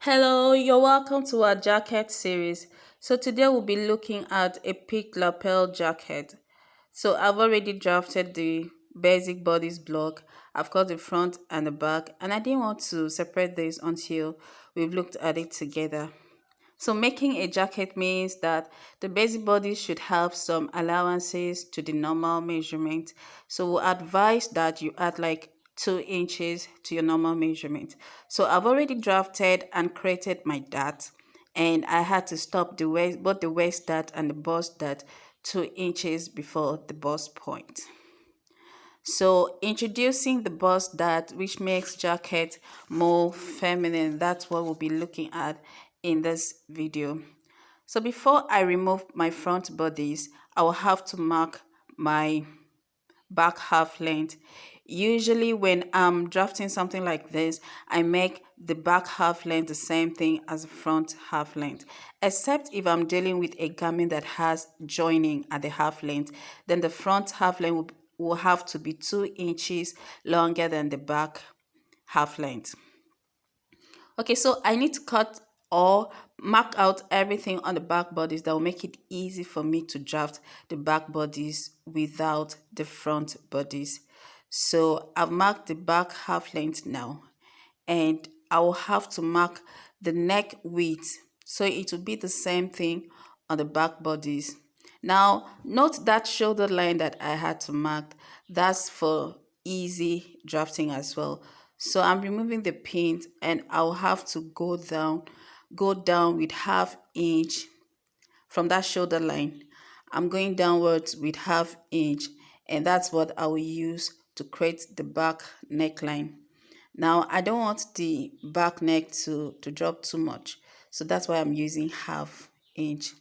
Hello, you're welcome to our jacket series. So today we'll be looking at a pink lapel jacket. So I've already drafted the basic bodice block. I've got the front and the back, and I didn't want to separate this until we've looked at it together. So making a jacket means that the basic body should have some allowances to the normal measurement. So we advise that you add like 2 inches to your normal measurement. So I've already drafted and created my dart, and I had to stop the waist, both the waist dart and the bust dart 2 inches before the bust point. So introducing the bust dart, which makes jacket more feminine, that's what we'll be looking at in this video. So before I remove my front bodies, I will have to mark my back half length. Usually when I'm drafting something like this, I make the back half length the same thing as the front half length, except if I'm dealing with a garment that has joining at the half length, then the front half length will have to be 2 inches longer than the back half length. Okay, so I need to cut or mark out everything on the back bodies that will make it easy for me to draft the back bodies without the front bodies. So I've marked the back half length now, and I will have to mark the neck width. So it will be the same thing on the back bodies. Now, note that shoulder line that I had to mark. That's for easy drafting as well. So I'm removing the pin, and I'll have to go down with half inch from that shoulder line. I'm going downwards with half inch, and that's what I will use to create the back neckline. Now, I don't want the back neck to drop too much, so that's why I'm using half inch.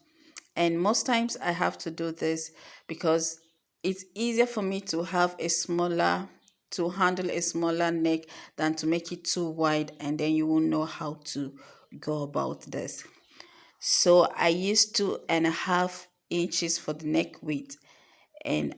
And most times I have to do this because it's easier for me to have to handle a smaller neck than to make it too wide, and then you won't know how to go about this. So I used 2.5 inches for the neck width, and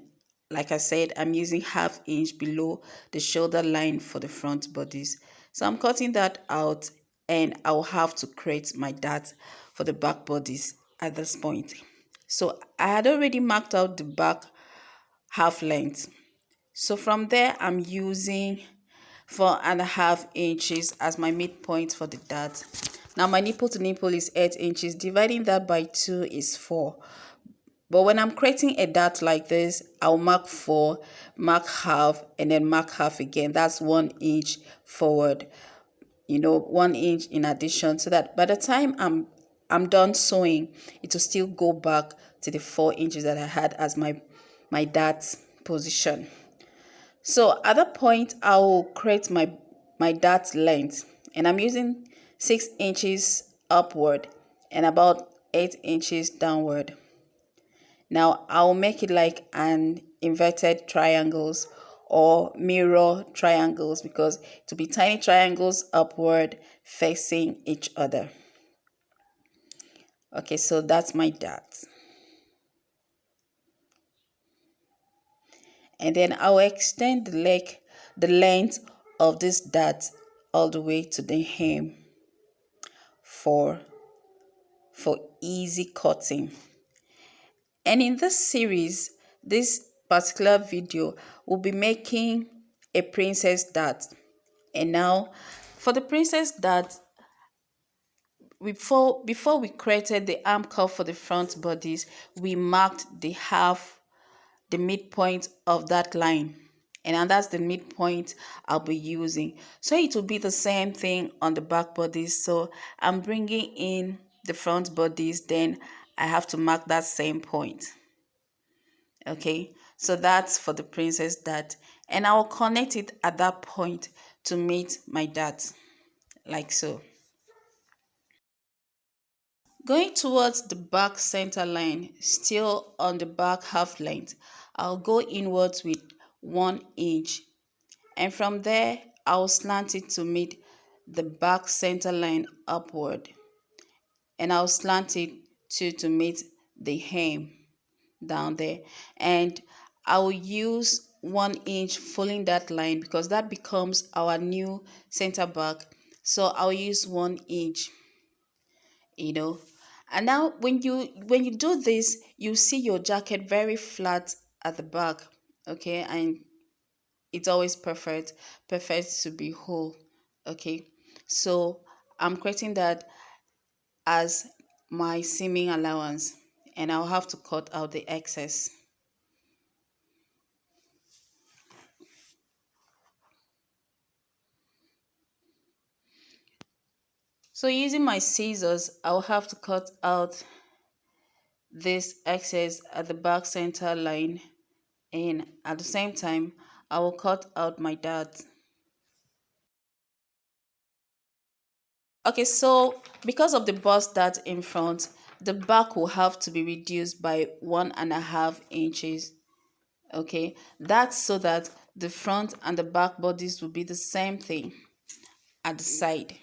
like I said, I'm using half inch below the shoulder line for the front bodies. So I'm cutting that out, and I'll have to create my dart for the back bodies at this point. So I had already marked out the back half length. So from there, I'm using 4.5 inches as my midpoint for the dart. Now my nipple to nipple is 8 inches. Dividing that by 2 is 4. But when I'm creating a dart like this, I'll mark 4, mark half, and then mark half again. That's 1 inch forward, 1 inch in addition, so that by the time I'm done sewing, it will still go back to the 4 inches that I had as my dart position. So at that point, I will create my dart length, and I'm using 6 inches upward and about 8 inches downward. Now I'll make it like an inverted triangles or mirror triangles, because it will be tiny triangles upward facing each other. Okay, so that's my dart. And then I'll extend the length of this dart all the way to the hem for easy cutting. And in this series, this particular video, we'll be making a princess dart. And now for the princess dart, before we created the arm curve for the front bodies, we marked the midpoint of that line, and that's the midpoint I'll be using. So it will be the same thing on the back bodies. So I'm bringing in the front bodies, then I have to mark that same point. Okay, so that's for the princess dart, and I'll connect it at that point to meet my dart, like so. Going towards the back center line, still on the back half length, I'll go inwards with 1 inch, and from there I'll slant it to meet the back center line upward, and I'll slant it to meet the hem down there, and I will use 1 inch following that line because that becomes our new center back. So I'll use 1 inch, you know. And now when you do this, you see your jacket very flat at the back, okay? And it's always perfect to be whole, okay? So I'm creating that as my seaming allowance, and I'll have to cut out the excess. So using my scissors, I'll have to cut out this excess at the back center line, and at the same time I will cut out my dart. Okay, so because of the bust dart in front, the back will have to be reduced by 1.5 inches. Okay, that's so that the front and the back bodies will be the same thing at the side.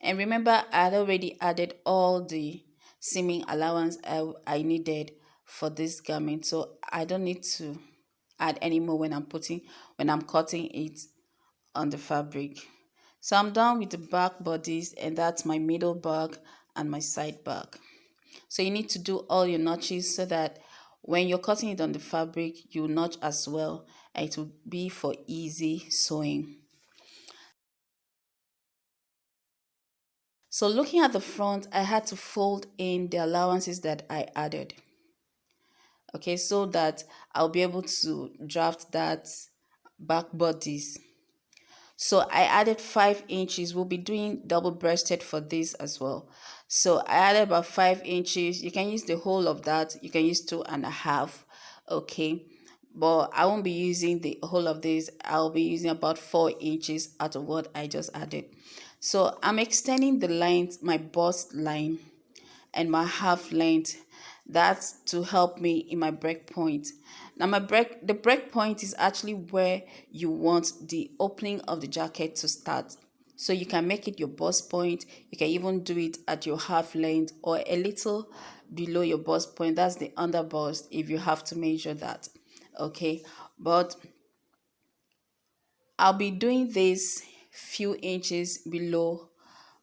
And remember, I had already added all the seaming allowance I needed for this garment, so I don't need to add any more when I'm cutting it on the fabric. So I'm done with the back bodies, and that's my middle back and my side back. So you need to do all your notches so that when you're cutting it on the fabric, you notch as well, and it will be for easy sewing. So looking at the front, I had to fold in the allowances that I added. Okay, so that I'll be able to draft that back bodies. So I added 5 inches. We'll be doing double breasted for this as well. So I added about 5 inches. You can use the whole of that. You can use 2.5. Okay. But I won't be using the whole of this. I'll be using about 4 inches out of what I just added. So I'm extending the length, my bust line, and my half length. That's to help me in my break point. Now the break point is actually where you want the opening of the jacket to start. So you can make it your bust point. You can even do it at your half length or a little below your bust point. That's the under bust if you have to measure that. Okay, but I'll be doing this few inches below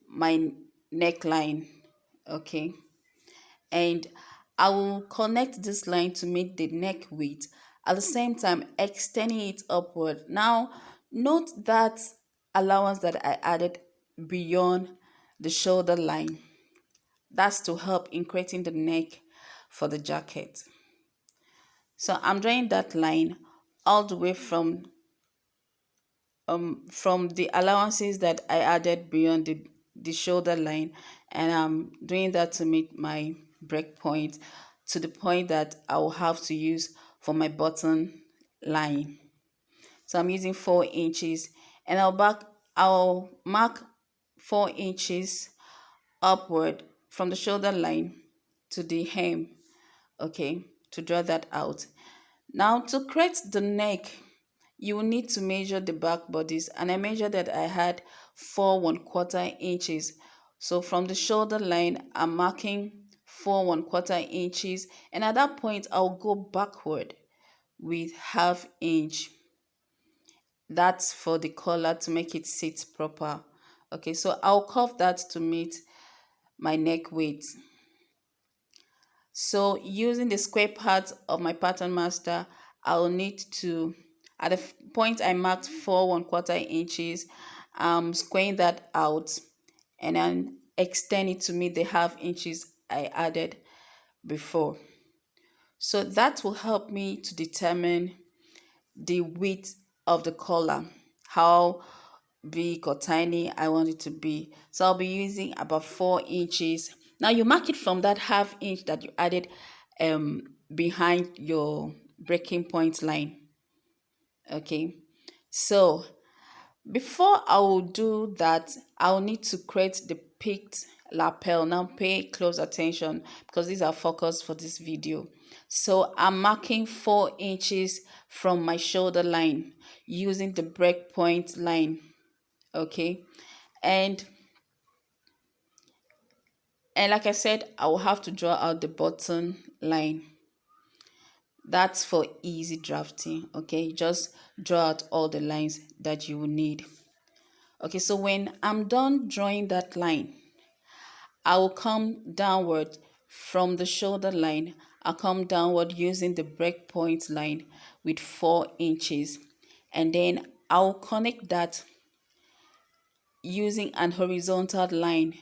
my neckline. Okay, and I will connect this line to meet the neck width, at the same time extending it upward. Now note that allowance that I added beyond the shoulder line. That's to help in creating the neck for the jacket. So I'm drawing that line all the way from the allowances that I added beyond the shoulder line, and I'm doing that to meet my break point, to the point that I will have to use for my button line. So I'm using 4 inches, and I'll mark 4 inches upward from the shoulder line to the hem, okay, to draw that out. Now to create the neck, you will need to measure the back bodies, and I measured that I had 4 1/4 inches. So from the shoulder line, I'm marking 4 1/4 inches, and at that point I'll go backward with half inch. That's for the collar to make it sit proper. Okay, so I'll curve that to meet my neck width. So using the square part of my pattern master, I'll need to, at the point I marked 4 1/4 inches, squaring that out and then extend it to meet the half inches I added before. So that will help me to determine the width of the collar, how big or tiny I want it to be. So I'll be using about 4 inches. Now you mark it from that half inch that you added behind your breaking point line. Okay, so before I will do that, I'll need to create the picked lapel. Now pay close attention because these are focus for this video. So I'm marking 4 inches from my shoulder line using the break point line. Okay, and like I said, I will have to draw out the button line. That's for easy drafting. Okay, just draw out all the lines that you will need. Okay, so when I'm done drawing that line, I will come downward from the shoulder line. I'll come downward using the breakpoint line with 4 inches. And then I'll connect that using an horizontal line.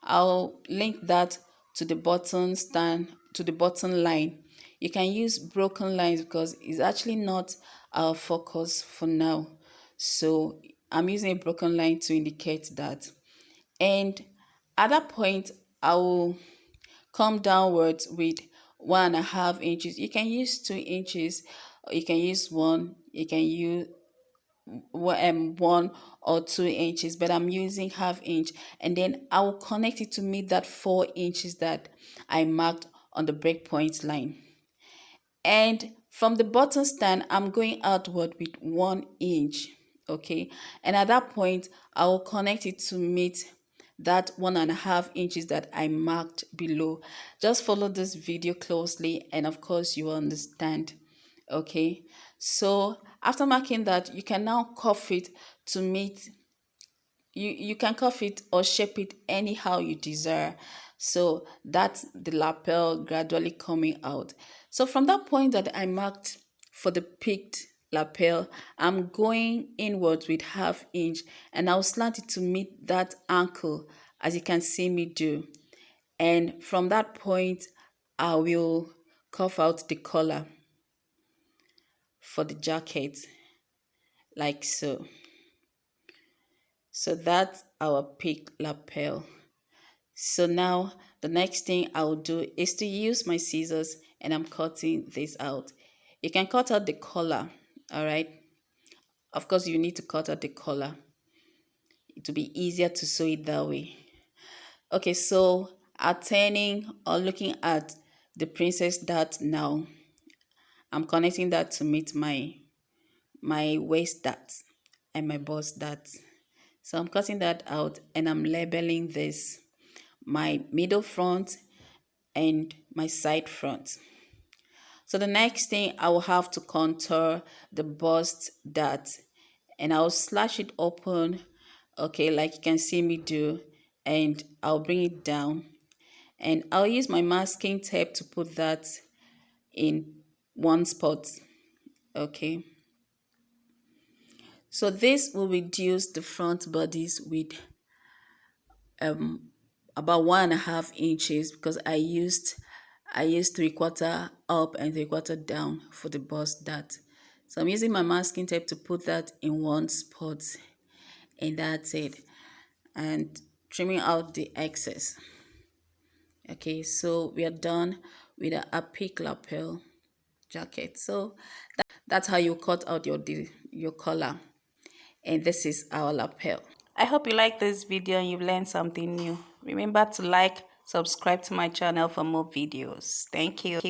I'll link that to the button stand, to the button line. You can use broken lines because it's actually not our focus for now. So I'm using a broken line to indicate that. And at that point, I will come downwards with 1.5 inches. You can use 2 inches, or you can use one, you can use 1 or 2 inches, but I'm using half inch, and then I will connect it to meet that 4 inches that I marked on the breakpoint line. And from the button stand, I'm going outward with 1 inch. Okay, and at that point I will connect it to meet that 1.5 inches that I marked below. Just follow this video closely and of course you will understand. Okay, so after marking that, you can now curve it to meet, you can curve it or shape it anyhow you desire. So that's the lapel gradually coming out. So from that point that I marked for the peaked lapel, I'm going inwards with half inch and I'll slant it to meet that ankle as you can see me do. And from that point I will curve out the collar for the jacket like so. So that's our peak lapel. So now the next thing I'll do is to use my scissors and I'm cutting this out. You can cut out the collar, all right? Of course, you need to cut out the collar. It will be easier to sew it that way. Okay, so attaining or looking at the princess dart now, I'm connecting that to meet my waist dart and my bust dart. So I'm cutting that out and I'm labeling this my middle front and my side front. So the next thing, I will have to contour the bust dart and I'll slash it open, okay, like you can see me do, and I'll bring it down and I'll use my masking tape to put that in one spot. Okay, so this will reduce the front bodies with about 1.5 inches because I used 3/4 up and 3/4 down for the bust dart. So I'm using my masking tape to put that in one spot and that's it, and trimming out the excess. Okay, so we are done with a peak lapel jacket. So that's how you cut out your collar, and this is our lapel. I hope you like this video and you've learned something new. Remember to like, subscribe to my channel for more videos. Thank you.